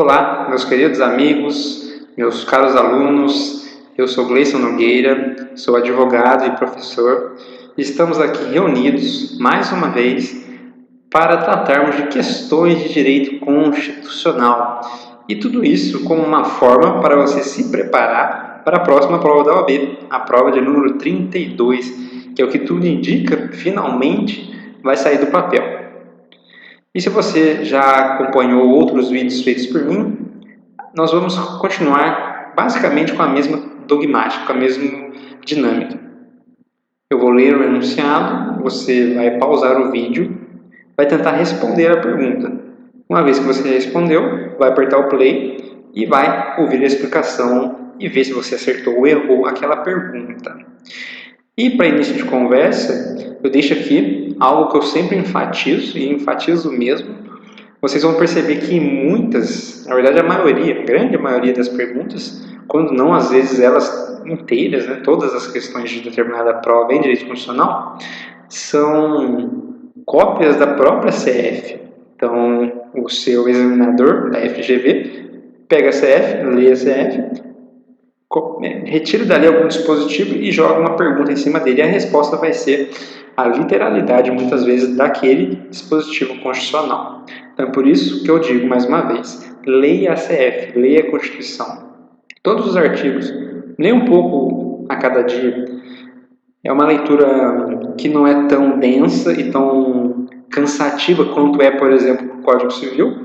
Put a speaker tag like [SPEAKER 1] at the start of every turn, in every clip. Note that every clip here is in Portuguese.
[SPEAKER 1] Olá, meus queridos amigos, meus caros alunos, eu sou Gleison Nogueira, sou advogado e professor. Estamos aqui reunidos, mais uma vez, para tratarmos de questões de direito constitucional. E tudo isso como uma forma para você se preparar para a próxima prova da OAB, a prova de número 32, que é o que tudo indica, finalmente vai sair do papel. E se você já acompanhou outros vídeos feitos por mim, nós vamos continuar basicamente com a mesma dogmática, com a mesma dinâmica. Eu vou ler o enunciado, você vai pausar o vídeo, vai tentar responder a pergunta. Uma vez que você respondeu, vai apertar o play e vai ouvir a explicação e ver se você acertou ou errou aquela pergunta. E para início de conversa, eu deixo aqui algo que eu sempre enfatizo, e enfatizo mesmo. Vocês vão perceber que muitas, na verdade a maioria, a grande maioria das perguntas, quando não às vezes elas inteiras, todas as questões de determinada prova em direito constitucional, são cópias da própria CF. Então, o seu examinador da FGV pega a CF, lê a CF, retira dali algum dispositivo e joga uma pergunta em cima dele. E a resposta vai ser a literalidade, muitas vezes, daquele dispositivo constitucional. Então, é por isso que eu digo mais uma vez, leia a CF, leia a Constituição. Todos os artigos, leia um pouco a cada dia. É uma leitura que não é tão densa e tão cansativa quanto é, por exemplo, o Código Civil,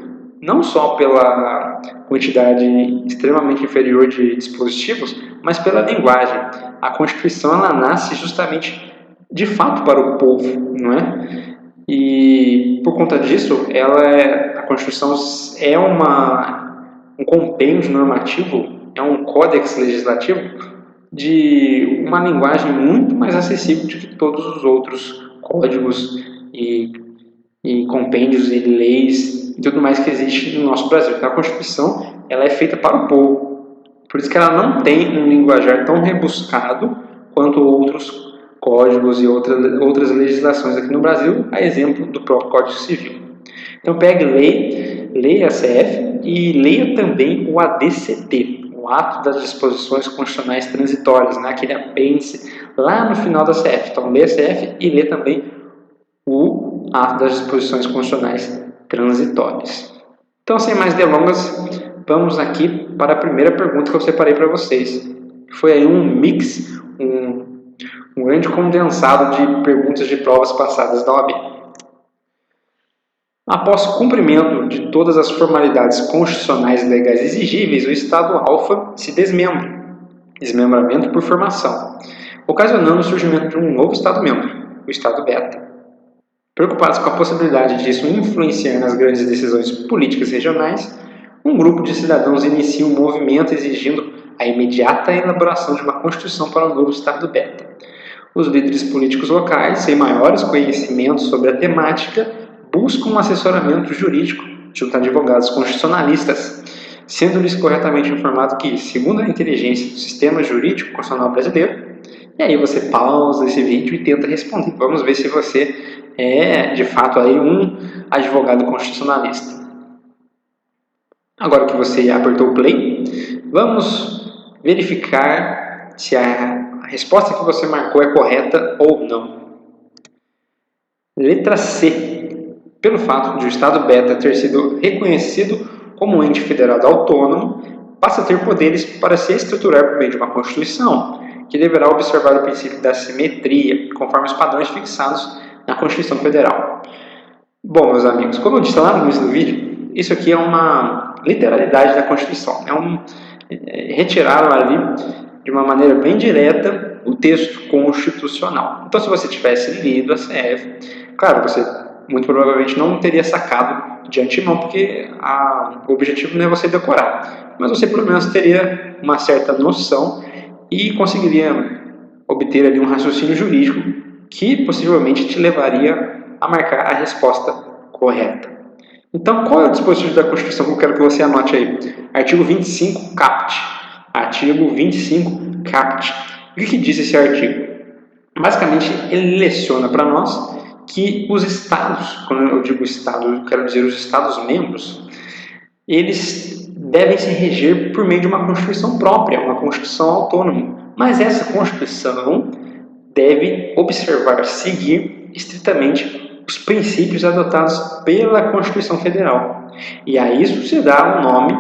[SPEAKER 1] não só pela quantidade extremamente inferior de dispositivos, mas pela linguagem. A Constituição ela nasce justamente de fato para o povo, não é? E por conta disso, a Constituição é um compêndio normativo, é um códex legislativo de uma linguagem muito mais acessível do que todos os outros códigos e compêndios e leis e tudo mais que existe no nosso Brasil. Então, a Constituição ela é feita para o povo. Por isso que ela não tem um linguajar tão rebuscado quanto outros códigos e outras legislações aqui no Brasil, a exemplo do próprio Código Civil. Então, pegue leia a CF e leia também o ADCT, o Ato das Disposições Constitucionais Transitórias, aquele apêndice lá no final da CF. Então, leia a CF e lê também o Ato das Disposições Constitucionais Transitórias. Então, sem mais delongas, vamos aqui para a primeira pergunta que eu separei para vocês. Foi aí um mix, um grande condensado de perguntas de provas passadas da OAB. Após o cumprimento de todas as formalidades constitucionais e legais exigíveis, o Estado alfa se desmembra, desmembramento por formação, ocasionando o surgimento de um novo Estado-membro, o Estado beta. Preocupados com a possibilidade disso influenciar nas grandes decisões políticas regionais, um grupo de cidadãos inicia um movimento exigindo a imediata elaboração de uma Constituição para o novo Estado beta. Os líderes políticos locais, sem maiores conhecimentos sobre a temática, buscam um assessoramento jurídico junto a advogados constitucionalistas, sendo-lhes corretamente informado que, segundo a inteligência do sistema jurídico constitucional brasileiro, e aí você pausa esse vídeo e tenta responder. Vamos ver se você é, de fato, aí um advogado constitucionalista. Agora que você apertou o play, vamos verificar se a resposta que você marcou é correta ou não. Letra C. Pelo fato de o Estado beta ter sido reconhecido como um ente federado autônomo, passa a ter poderes para se estruturar por meio de uma Constituição, que deverá observar o princípio da simetria, conforme os padrões fixados na Constituição Federal. Bom, meus amigos, como eu disse lá no início do vídeo, isso aqui é uma literalidade da Constituição. Retiraram ali, de uma maneira bem direta, o texto constitucional. Então, se você tivesse lido a CF, claro, você muito provavelmente não teria sacado de antemão, porque o objetivo não é você decorar, mas você pelo menos teria uma certa noção e conseguiria obter ali um raciocínio jurídico que possivelmente te levaria a marcar a resposta correta. Então, qual é o dispositivo da Constituição que eu quero que você anote aí? Artigo 25, caput. Artigo 25, caput. O que diz esse artigo? Basicamente, ele leciona para nós que os estados, quando eu digo estado, eu quero dizer os estados-membros, eles devem se reger por meio de uma Constituição própria, uma Constituição autônoma. Mas essa Constituição deve observar, seguir estritamente os princípios adotados pela Constituição Federal. E a isso se dá o nome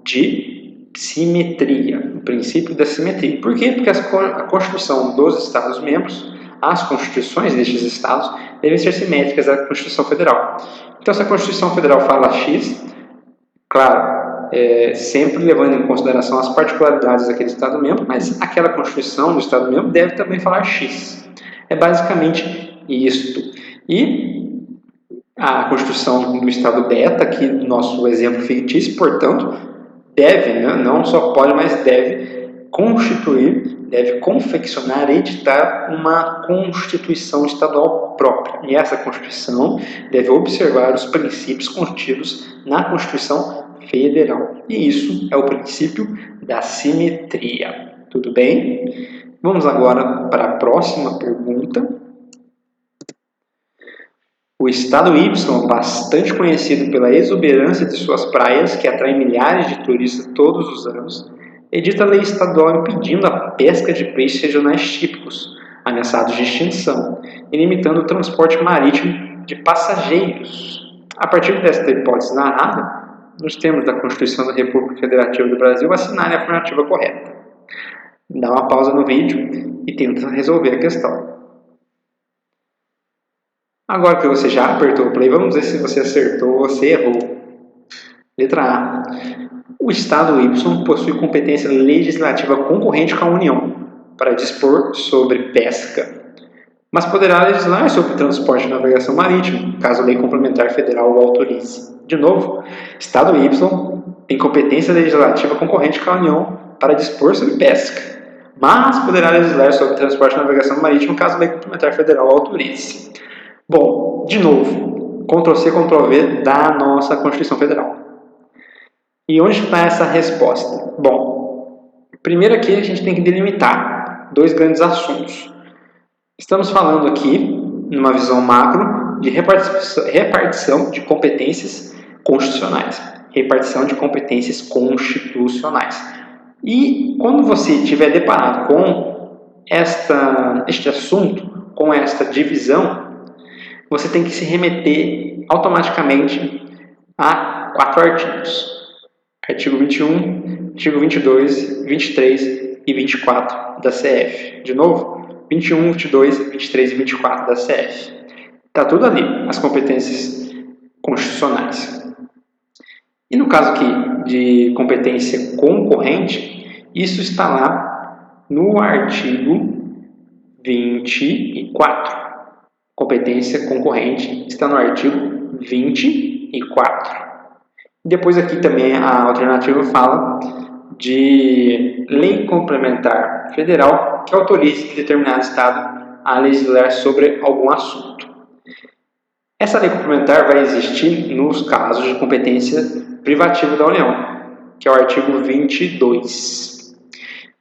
[SPEAKER 1] de simetria, o princípio da simetria. Por quê? Porque a Constituição dos Estados-membros, as Constituições destes Estados, devem ser simétricas à Constituição Federal. Então, se a Constituição Federal fala X, claro, sempre levando em consideração as particularidades daquele Estado-membro, mas aquela Constituição do Estado-membro deve também falar X. É basicamente isto. E a Constituição do Estado beta, aqui no nosso exemplo fictício, portanto, deve, não só pode, mas deve constituir, deve confeccionar, editar uma Constituição estadual própria. E essa Constituição deve observar os princípios contidos na Constituição Federal. E isso é o princípio da simetria. Tudo bem? Vamos agora para a próxima pergunta. O estado Y, bastante conhecido pela exuberância de suas praias, que atrai milhares de turistas todos os anos, edita a lei estadual impedindo a pesca de peixes regionais típicos, ameaçados de extinção, e limitando o transporte marítimo de passageiros. A partir desta hipótese narrada, nos termos da Constituição da República Federativa do Brasil, assinale a afirmativa correta. Dá uma pausa no vídeo e tenta resolver a questão. Agora que você já apertou o play, vamos ver se você acertou ou você errou. Letra A. O Estado Y possui competência legislativa concorrente com a União para dispor sobre pesca, mas poderá legislar sobre transporte e navegação marítima, caso a lei complementar federal o autorize. De novo, Estado Y tem competência legislativa concorrente com a União para dispor sobre pesca, mas poderá legislar sobre transporte e navegação marítima, caso a lei complementar federal o autorize. Bom, de novo, Ctrl+C, Ctrl+V da nossa Constituição Federal. E onde está essa resposta? Bom, primeiro aqui a gente tem que delimitar dois grandes assuntos. Estamos falando aqui, numa visão macro, de repartição de competências constitucionais. Repartição de competências constitucionais. E quando você estiver deparado com este assunto, com esta divisão, você tem que se remeter automaticamente a 4 artigos. Artigo 21, artigo 22, 23 e 24 da CF. De novo, 21, 22, 23 e 24 da CF. Está tudo ali, as competências constitucionais. E no caso aqui de competência concorrente, isso está lá no artigo 24. Competência concorrente está no artigo 24. Depois aqui também a alternativa fala de lei complementar federal que autorize determinado estado a legislar sobre algum assunto. Essa lei complementar vai existir nos casos de competência privativa da União, que é o artigo 22.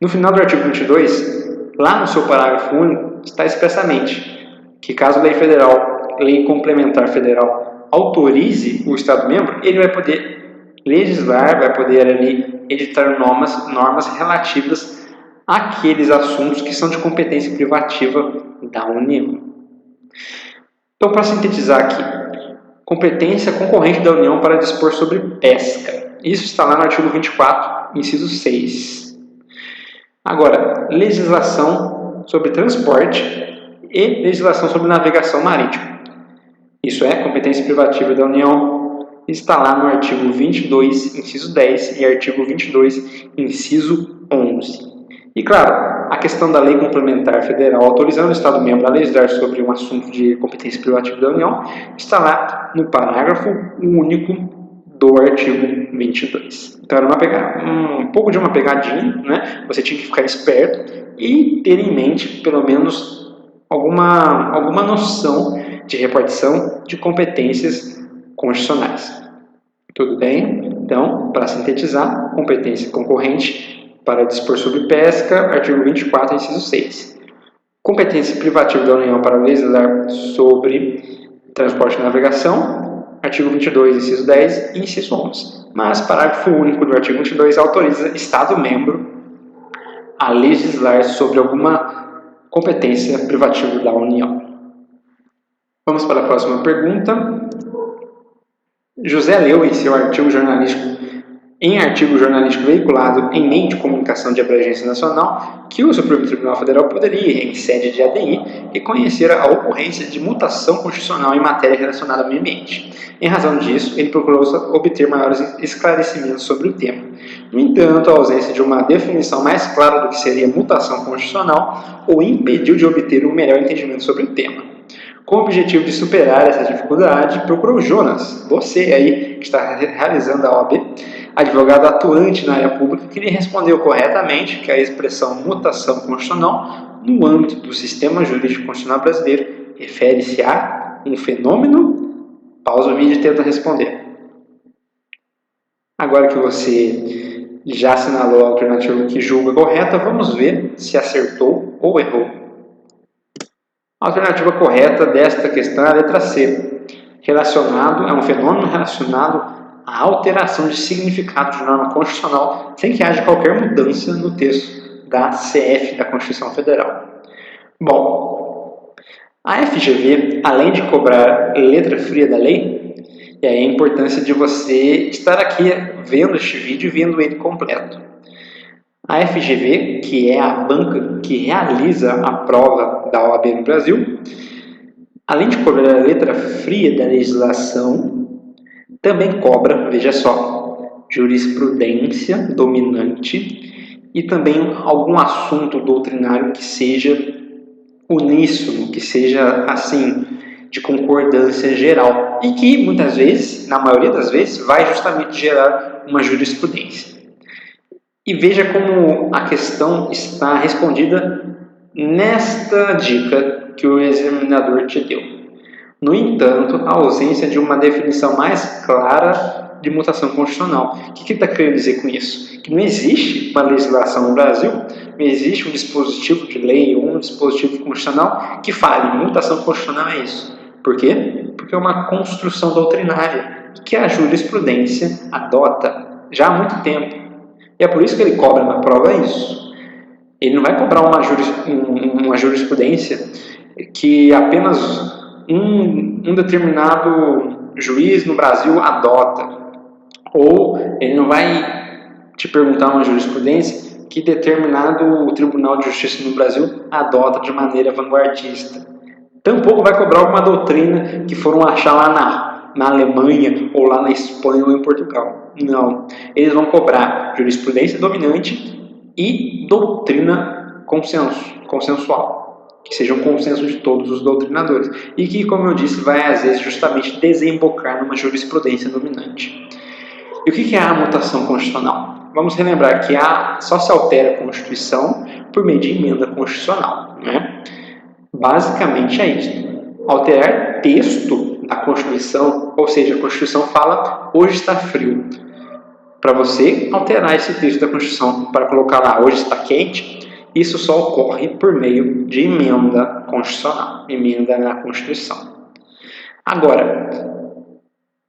[SPEAKER 1] No final do artigo 22, lá no seu parágrafo único, está expressamente que caso a lei complementar federal autorize o Estado-membro, ele vai poder legislar, vai poder ali editar normas relativas àqueles assuntos que são de competência privativa da União. Então, para sintetizar aqui, competência concorrente da União para dispor sobre pesca. Isso está lá no artigo 24, inciso 6. Agora, legislação sobre transporte e legislação sobre navegação marítima. Isso é competência privativa da União, está lá no artigo 22, inciso 10 e artigo 22, inciso 11. E claro, a questão da lei complementar federal autorizando o Estado-membro a legislar sobre um assunto de competência privativa da União está lá no parágrafo único do artigo 22. Então era um pouco de uma pegadinha, né? Você tinha que ficar esperto e ter em mente pelo menos alguma noção de repartição de competências constitucionais. Tudo bem? Então, para sintetizar, competência concorrente para dispor sobre pesca, artigo 24, inciso 6. Competência privativa da União para legislar sobre transporte e navegação, artigo 22, inciso 10 e inciso 11. Mas parágrafo único do artigo 22 autoriza Estado-membro a legislar sobre alguma competência privativa da União. Vamos para a próxima pergunta. José leu em seu artigo jornalístico veiculado em meio de comunicação de abrangência nacional que o Supremo Tribunal Federal poderia, em sede de ADI, reconhecer a ocorrência de mutação constitucional em matéria relacionada ao meio ambiente. Em razão disso, ele procurou obter maiores esclarecimentos sobre o tema. No entanto, a ausência de uma definição mais clara do que seria mutação constitucional o impediu de obter um melhor entendimento sobre o tema. Com o objetivo de superar essa dificuldade, procurou Jonas, você aí que está realizando a OAB, advogado atuante na área pública, que lhe respondeu corretamente que a expressão mutação constitucional, no âmbito do sistema jurídico constitucional brasileiro, refere-se a um fenômeno. Pausa o vídeo e tenta responder. Agora que você já assinalou a alternativa que julga correta, vamos ver se acertou ou errou. A alternativa correta desta questão é a letra C. É um fenômeno relacionado à alteração de significado de norma constitucional sem que haja qualquer mudança no texto da CF, da Constituição Federal. Bom, a FGV, além de cobrar letra fria da lei, e aí a importância de você estar aqui vendo este vídeo e vendo ele completo. A FGV, que é a banca que realiza a prova da OAB no Brasil, além de cobrar a letra fria da legislação, também cobra, veja só, jurisprudência dominante e também algum assunto doutrinário que seja uníssono, que seja assim, de concordância geral e que muitas vezes, na maioria das vezes, vai justamente gerar uma jurisprudência. E veja como a questão está respondida nesta dica que o examinador te deu. No entanto, a ausência de uma definição mais clara de mutação constitucional. O que ele está querendo dizer com isso? Que não existe uma legislação no Brasil, não existe um dispositivo de lei ou um dispositivo constitucional que fale mutação constitucional é isso. Por quê? Porque é uma construção doutrinária que a jurisprudência adota já há muito tempo. E é por isso que ele cobra na prova isso. Ele não vai cobrar uma jurisprudência que apenas um determinado juiz no Brasil adota. Ou ele não vai te perguntar uma jurisprudência que determinado Tribunal de Justiça no Brasil adota de maneira vanguardista. Tampouco vai cobrar alguma doutrina que foram achar lá na Alemanha, ou lá na Espanha, ou em Portugal. Não. Eles vão cobrar jurisprudência dominante e doutrina consensual, que seja um consenso de todos os doutrinadores. E que, como eu disse, vai às vezes justamente desembocar numa jurisprudência dominante. E o que é a mutação constitucional? Vamos relembrar que só se altera a Constituição por meio de emenda constitucional, né? Basicamente é isso. Alterar texto da Constituição, ou seja, a Constituição fala hoje está frio. Para você alterar esse texto da Constituição para colocar lá hoje está quente, isso só ocorre por meio de emenda constitucional, emenda na Constituição. Agora,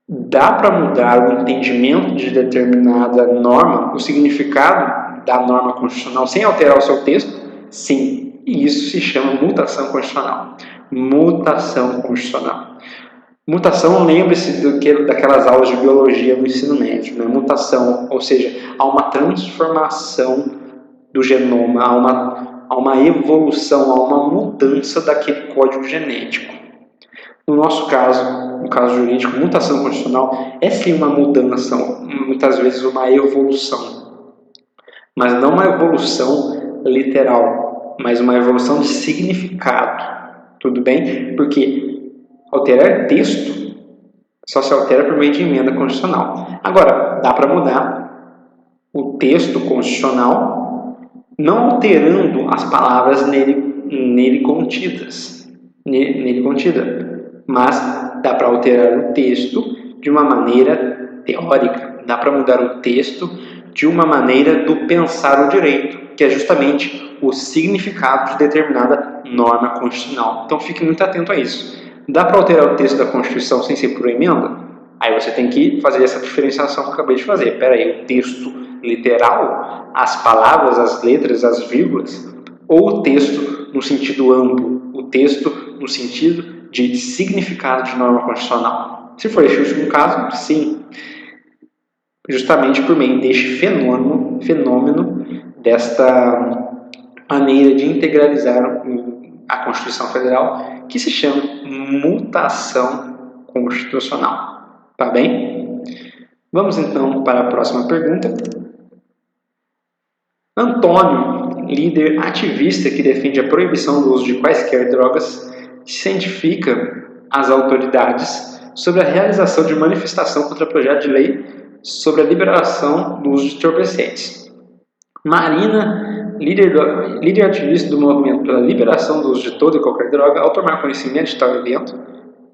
[SPEAKER 1] dá para mudar o entendimento de determinada norma, o significado da norma constitucional sem alterar o seu texto? Sim. E isso se chama mutação constitucional. Mutação constitucional. Mutação, lembre-se daquelas aulas de biologia do ensino médio, né? Mutação, ou seja, há uma transformação do genoma, há uma evolução, há uma mudança daquele código genético. No nosso caso, no caso jurídico, mutação constitucional é sim uma mudança, muitas vezes uma evolução. Mas não uma evolução literal, mas uma evolução de significado, tudo bem? Porque alterar texto só se altera por meio de emenda constitucional. Agora, dá para mudar o texto constitucional não alterando as palavras nele contidas, mas dá para alterar o texto de uma maneira teórica, dá para mudar o texto de uma maneira do pensar o direito, que é justamente o significado de determinada norma constitucional. Então fique muito atento a isso. Dá para alterar o texto da Constituição sem ser por emenda? Aí você tem que fazer essa diferenciação que eu acabei de fazer. Espera aí, o texto literal, as palavras, as letras, as vírgulas, ou o texto no sentido amplo, o texto no sentido de significado de norma constitucional? Se for esse último caso, sim. Justamente por meio deste fenômeno desta maneira de integralizar a Constituição Federal, que se chama mutação constitucional. Tá bem? Vamos então para a próxima pergunta. Antônio, líder ativista que defende a proibição do uso de quaisquer drogas, cientifica as autoridades sobre a realização de manifestação contra o projeto de lei sobre a liberação do uso de entorpecentes. Marina, líder ativista do movimento pela liberação do uso de toda e qualquer droga, ao tomar conhecimento de tal evento,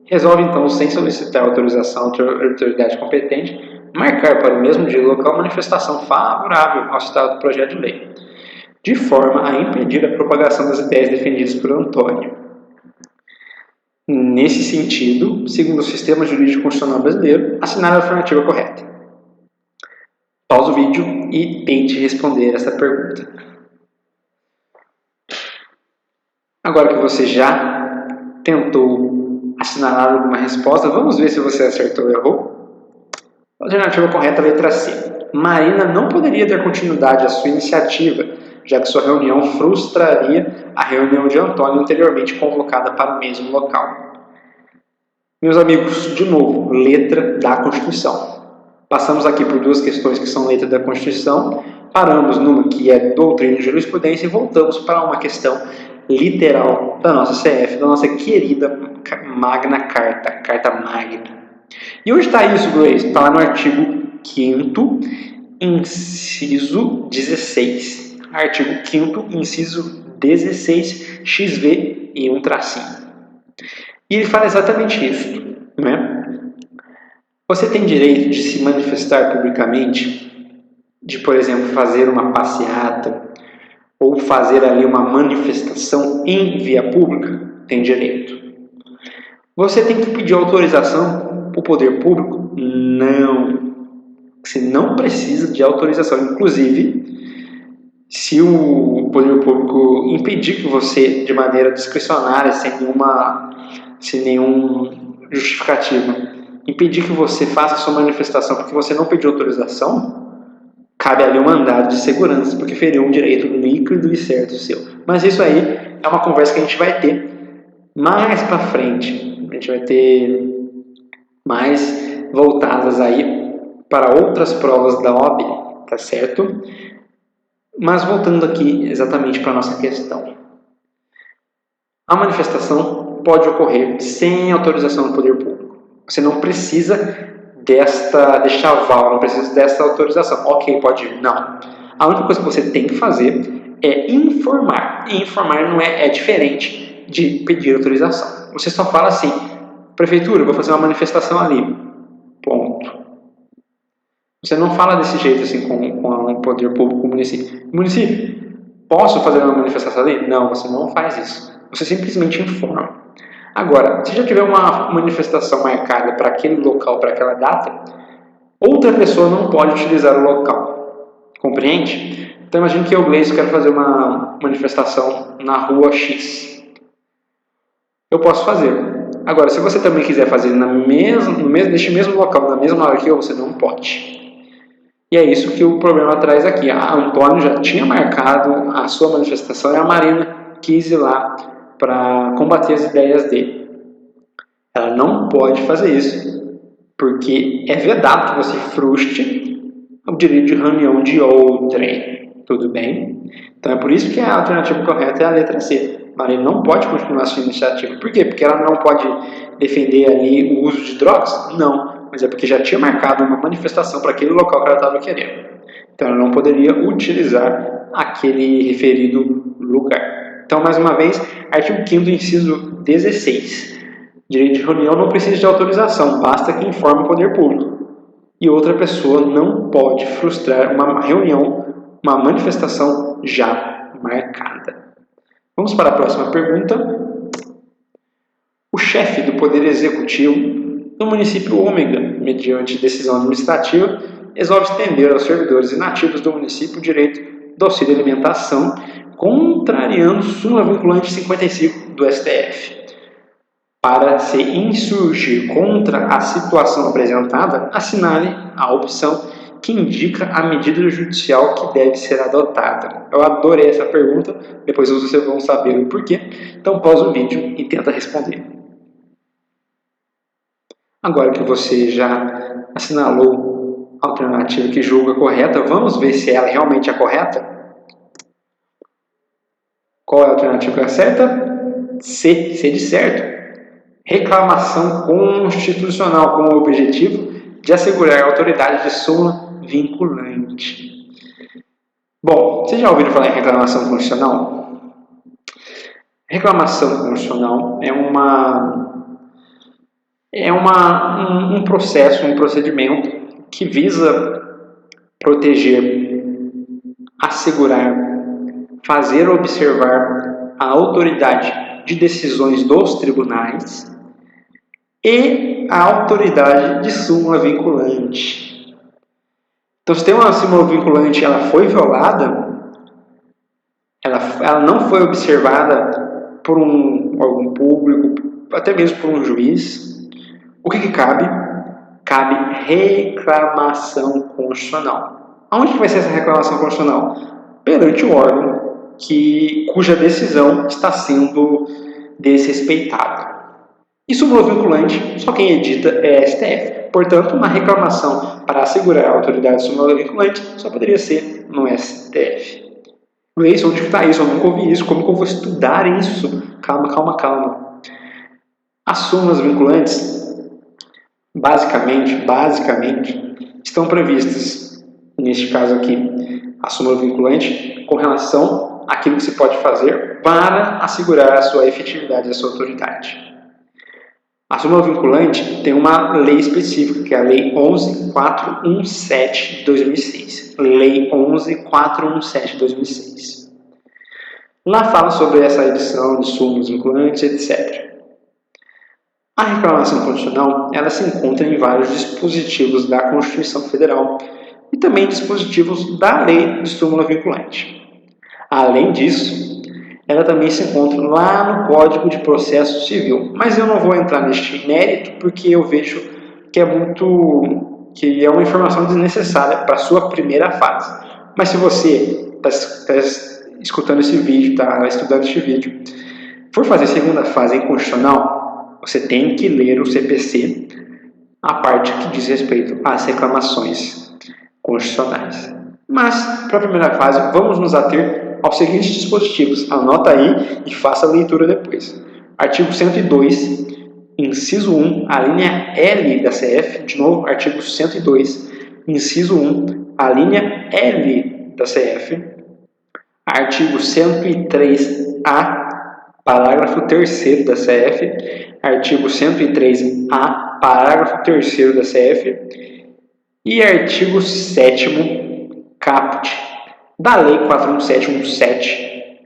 [SPEAKER 1] resolve então, sem solicitar autorização da autoridade competente, marcar para o mesmo dia e local manifestação favorável ao citado projeto de lei, de forma a impedir a propagação das ideias defendidas por Antônio. Nesse sentido, segundo o sistema jurídico constitucional brasileiro, assinar a alternativa correta. Pausa o vídeo e tente responder essa pergunta. Agora que você já tentou assinalar alguma resposta, vamos ver se você acertou ou errou. Alternativa correta, letra C. Marina não poderia dar continuidade à sua iniciativa, já que sua reunião frustraria a reunião de Antônio anteriormente convocada para o mesmo local. Meus amigos, de novo, letra da Constituição. Passamos aqui por duas questões que são letra da Constituição, paramos numa que é doutrina e jurisprudência e voltamos para uma questão literal da nossa CF, da nossa querida Magna Carta, Carta Magna. E onde está isso, Gleice? Está lá no artigo 5º, inciso 16. Artigo 5º, inciso 16, XV e um tracinho. E ele fala exatamente isso, né? Você tem direito de se manifestar publicamente, de, por exemplo, fazer uma passeata ou fazer ali uma manifestação em via pública? Tem direito. Você tem que pedir autorização para o poder público? Não. Você não precisa de autorização. Inclusive, se o poder público impedir que você, de maneira discricionária, sem nenhum justificativa, impedir que você faça a sua manifestação porque você não pediu autorização, cabe ali um mandado de segurança, porque feriu um direito líquido e certo seu. Mas isso aí é uma conversa que a gente vai ter mais para frente. A gente vai ter mais voltadas aí para outras provas da OAB, tá certo? Mas voltando aqui exatamente para a nossa questão. A manifestação pode ocorrer sem autorização do poder público. Você não precisa deste aval, não precisa dessa autorização. Ok, pode ir. Não. A única coisa que você tem que fazer é informar. E informar não é diferente de pedir autorização. Você só fala assim: prefeitura, eu vou fazer uma manifestação ali. Ponto. Você não fala desse jeito assim com o poder público, com o município. Município, posso fazer uma manifestação ali? Não, você não faz isso. Você simplesmente informa. Agora, se já tiver uma manifestação marcada para aquele local, para aquela data, outra pessoa não pode utilizar o local. Compreende? Então imagine que eu, Gleice, quero fazer uma manifestação na rua X. Eu posso fazer. Agora, se você também quiser fazer neste mesmo local, na mesma hora que eu, você não pode. E é isso que o problema traz aqui. A Antônio já tinha marcado a sua manifestação e a Marina quis ir lá para combater as ideias dele. Ela não pode fazer isso, porque é vedado que você frustre o direito de reunião de outrem. Tudo bem? Então é por isso que a alternativa correta é a letra C. Marina não pode continuar a sua iniciativa. Por quê? Porque ela não pode defender ali o uso de drogas? Não, mas é porque já tinha marcado uma manifestação para aquele local que ela estava querendo. Então ela não poderia utilizar aquele referido lugar. Então, mais uma vez, artigo 5º, inciso 16. Direito de reunião não precisa de autorização, basta que informe o poder público. E outra pessoa não pode frustrar uma reunião, uma manifestação já marcada. Vamos para a próxima pergunta. O chefe do Poder Executivo no município Ômega, mediante decisão administrativa, resolve estender aos servidores inativos do município o direito do auxílio alimentação, contrariando súmula vinculante 55 do STF. Para se insurgir contra a situação apresentada, assinale a opção que indica a medida judicial que deve ser adotada. Eu adorei essa pergunta, depois vocês vão saber o porquê. Então pausa o vídeo e tenta responder. Agora que você já assinalou a alternativa que julga correta, vamos ver se ela realmente é correta? Qual é a alternativa certa? C de certo. Reclamação constitucional com o objetivo de assegurar a autoridade de súmula vinculante. Bom, vocês já ouviram falar em reclamação constitucional? Reclamação constitucional é um processo, um procedimento que visa proteger, assegurar, fazer observar a autoridade de decisões dos tribunais e a autoridade de súmula vinculante. Então, se tem uma súmula vinculante, ela foi violada, ela não foi observada por um órgão público, até mesmo por um juiz, o que cabe? Cabe reclamação constitucional. Aonde que vai ser essa reclamação constitucional? Perante o órgão cuja decisão está sendo desrespeitada. E súmula vinculante, só quem edita é a STF. Portanto, uma reclamação para assegurar a autoridade de súmula vinculante só poderia ser no STF. Gleison, onde está isso? Eu nunca ouvi isso. Como que eu vou estudar isso? Calma. As súmulas vinculantes, basicamente, estão previstas, neste caso aqui, a súmula vinculante com relação àquilo que se pode fazer para assegurar a sua efetividade, a sua autoridade. A súmula vinculante tem uma lei específica, que é a Lei 11.417 de 2006. Lei 11.417 de 2006. Lá fala sobre essa edição de súmulas vinculantes, etc. A reclamação constitucional, ela se encontra em vários dispositivos da Constituição Federal e também dispositivos da Lei de súmula vinculante. Além disso, ela também se encontra lá no Código de Processo Civil, mas eu não vou entrar neste mérito porque eu vejo que é uma informação desnecessária para a sua primeira fase. Mas se você está escutando esse vídeo, está estudando este vídeo, for fazer a segunda fase em constitucional, você tem que ler o CPC, a parte que diz respeito às reclamações constitucionais. Mas, para a primeira fase, vamos nos ater aos seguintes dispositivos. Anota aí e faça a leitura depois. Artigo 102, inciso 1, a linha L da CF. De novo, artigo 102, inciso 1, a linha L da CF. Artigo 103A, parágrafo 3º da CF. Artigo 103A, parágrafo 3º da CF. E artigo 7º, caput da Lei 417,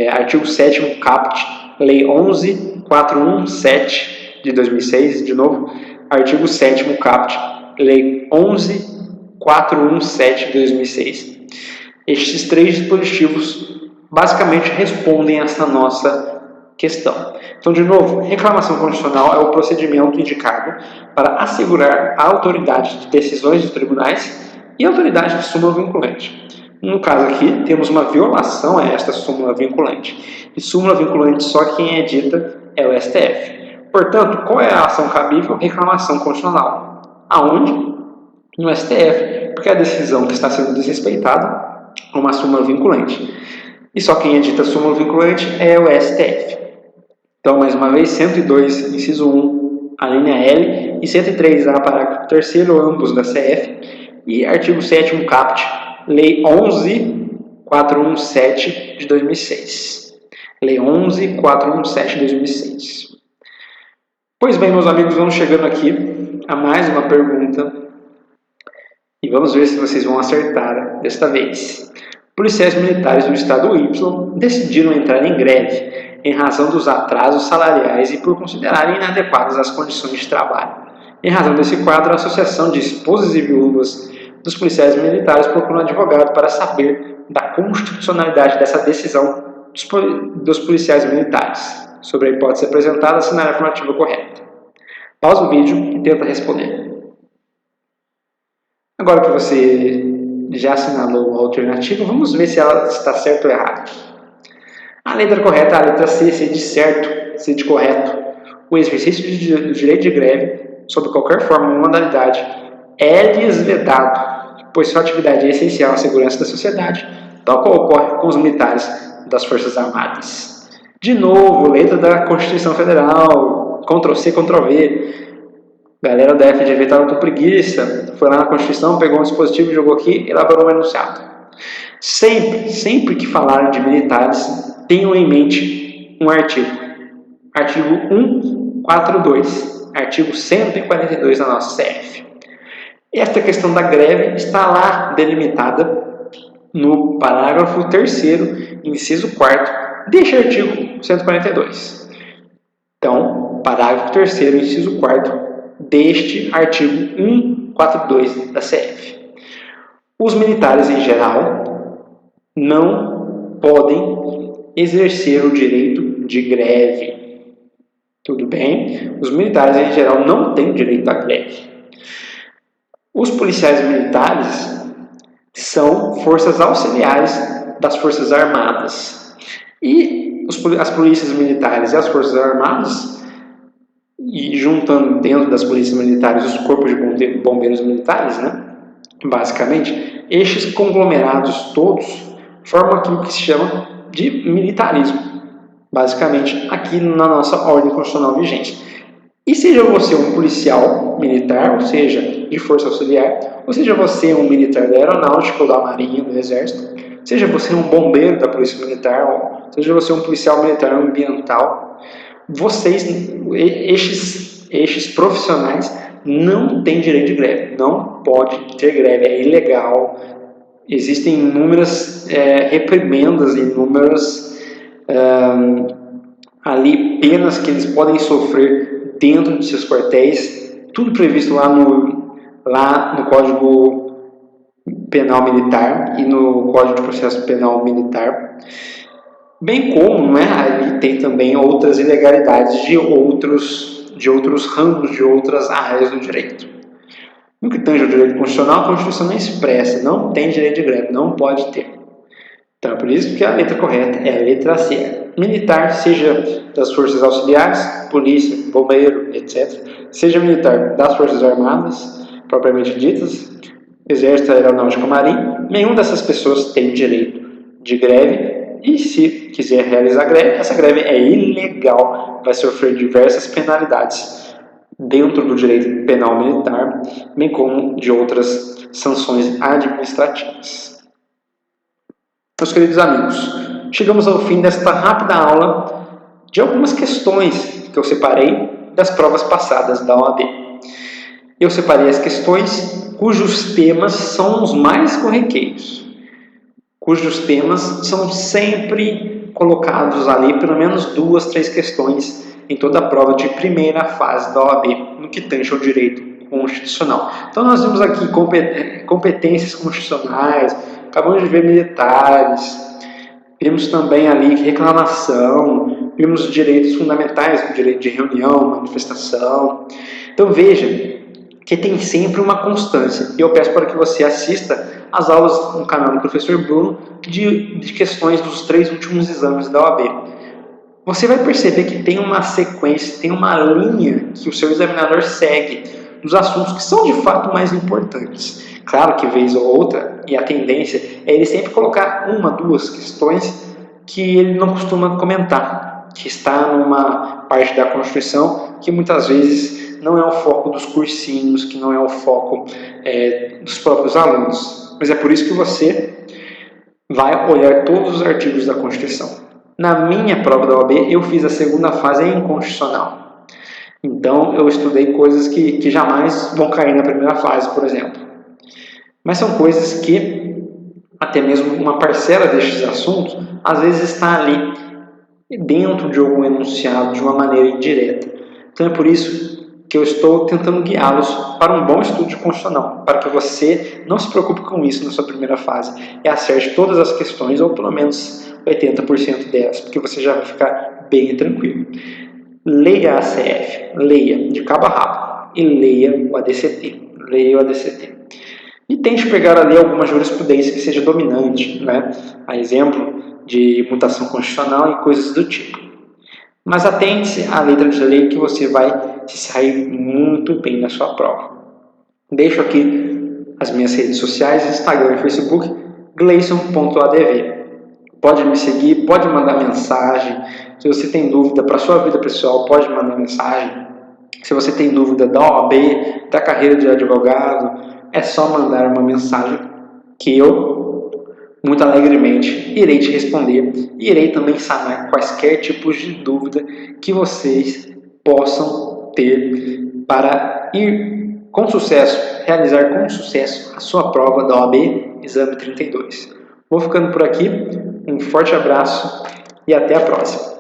[SPEAKER 1] artigo 7º, caput, Lei 11.417 de 2006, de novo, artigo 7º, caput, Lei 11.417 de 2006. Estes três dispositivos basicamente respondem a essa nossa questão. Então, de novo, reclamação constitucional é o procedimento indicado para assegurar a autoridade de decisões dos tribunais e a autoridade de súmula vinculante. No caso aqui, temos uma violação a esta súmula vinculante. E súmula vinculante só quem edita é o STF. Portanto, qual é a ação cabível? Reclamação constitucional. Aonde? No STF, porque a decisão que está sendo desrespeitada é uma súmula vinculante. E só quem edita a súmula vinculante é o STF. Então, mais uma vez, 102, inciso 1, a linha L, e 103A, parágrafo 3º, ambos da CF, e artigo 7º, caput, Lei 11.417 de 2006. Lei 11.417 de 2006. Pois bem, meus amigos, vamos chegando aqui a mais uma pergunta, e vamos ver se vocês vão acertar desta vez. Policiais militares do estado Y decidiram entrar em greve em razão dos atrasos salariais e por considerarem inadequadas as condições de trabalho. Em razão desse quadro, a Associação de Esposas e Viúvas dos Policiais Militares procura um advogado para saber da constitucionalidade dessa decisão dos policiais militares. Sobre a hipótese apresentada, assinar a afirmativa correta. Pausa o vídeo e tenta responder. Agora que você já assinalou a alternativa, vamos ver se ela está certa ou errada. A letra correta é a letra C, C de certo, C de correto. O exercício do direito de greve, sob qualquer forma ou modalidade, é-lhes vedado, pois sua atividade é essencial à segurança da sociedade, tal qual ocorre com os militares das Forças Armadas. De novo, letra da Constituição Federal, Ctrl+C, Ctrl+V. Galera da FGV estava com preguiça, foi lá na Constituição, pegou um dispositivo, jogou aqui e elaborou um enunciado. Sempre que falarem de militares, tenham em mente um artigo. Artigo 142, artigo 142 da nossa CF. Esta questão da greve está lá delimitada no parágrafo 3º, inciso 4º, deste artigo 142. Então, parágrafo 3º, inciso 4º, deste artigo 142 da CF. Os militares, em geral, não podem exercer o direito de greve. Tudo bem? Os militares, em geral, não têm direito à greve. Os policiais militares são forças auxiliares das Forças Armadas. E as polícias militares e as Forças Armadas, e juntando dentro das polícias militares os corpos de bombeiros militares, né? Basicamente, estes conglomerados todos formam aquilo que se chama de militarismo, basicamente aqui na nossa ordem constitucional vigente. E seja você um policial militar, ou seja, de força auxiliar, ou seja você um militar da aeronáutica ou da marinha, do exército, seja você um bombeiro da polícia militar, ou seja você um policial militar ambiental, estes profissionais não têm direito de greve, não pode ter greve, é ilegal. Existem inúmeras reprimendas, inúmeras ali penas que eles podem sofrer dentro de seus quartéis, tudo previsto lá no Código Penal Militar e no Código de Processo Penal Militar, bem como ali tem também outras ilegalidades de outros ramos, de outras áreas do direito. No que tange ao direito constitucional, a Constituição não expressa, não tem direito de greve, não pode ter. Então é por isso que a letra correta é a letra C. Militar, seja das forças auxiliares, polícia, bombeiro, etc. Seja militar das Forças Armadas, propriamente ditas, exército, aeronáutica, marinha, nenhuma dessas pessoas tem direito de greve. E se quiser realizar greve, essa greve é ilegal, vai sofrer diversas penalidades dentro do direito penal militar, bem como de outras sanções administrativas. Meus queridos amigos, chegamos ao fim desta rápida aula de algumas questões que eu separei das provas passadas da OAB. Eu separei as questões cujos temas são os mais corriqueiros, cujos temas são sempre colocados ali, pelo menos 2, 3 questões em toda a prova de primeira fase da OAB, no que tange ao direito constitucional. Então nós vimos aqui competências constitucionais, acabamos de ver militares, vimos também ali reclamação, vimos direitos fundamentais, o direito de reunião, manifestação. Então veja que tem sempre uma constância, e eu peço para que você assista às aulas no canal do professor Bruno de questões dos 3 últimos exames da OAB. Você vai perceber que tem uma sequência, tem uma linha que o seu examinador segue nos assuntos que são de fato mais importantes. Claro que vez ou outra, e a tendência é ele sempre colocar 1, 2 questões que ele não costuma comentar, que está numa parte da Constituição que muitas vezes não é o foco dos cursinhos, que não é o foco dos próprios alunos. Mas é por isso que você vai olhar todos os artigos da Constituição. Na minha prova da OAB, eu fiz a segunda fase em constitucional. Então, eu estudei coisas que jamais vão cair na primeira fase, por exemplo. Mas são coisas que, até mesmo uma parcela destes assuntos, às vezes está ali dentro de algum enunciado de uma maneira indireta. Então é por isso que eu estou tentando guiá-los para um bom estudo constitucional, para que você não se preocupe com isso na sua primeira fase e acerte todas as questões, ou pelo menos 80% delas, porque você já vai ficar bem tranquilo. Leia a ACF, leia de cabo a rabo e leia o ADCT. Leia o ADCT. E tente pegar ali alguma jurisprudência que seja dominante, né? A exemplo de mutação constitucional e coisas do tipo. Mas atente-se à letra de lei que você vai se sair muito bem na sua prova. Deixo aqui as minhas redes sociais, Instagram e Facebook, gleison.adv. Pode me seguir, pode mandar mensagem. Se você tem dúvida para a sua vida pessoal, pode mandar mensagem. Se você tem dúvida da OAB, da carreira de advogado, é só mandar uma mensagem que eu, muito alegremente, irei te responder e irei também sanar quaisquer tipos de dúvida que vocês possam ter para ir com sucesso, realizar com sucesso a sua prova da OAB Exame 32. Vou ficando por aqui, um forte abraço e até a próxima.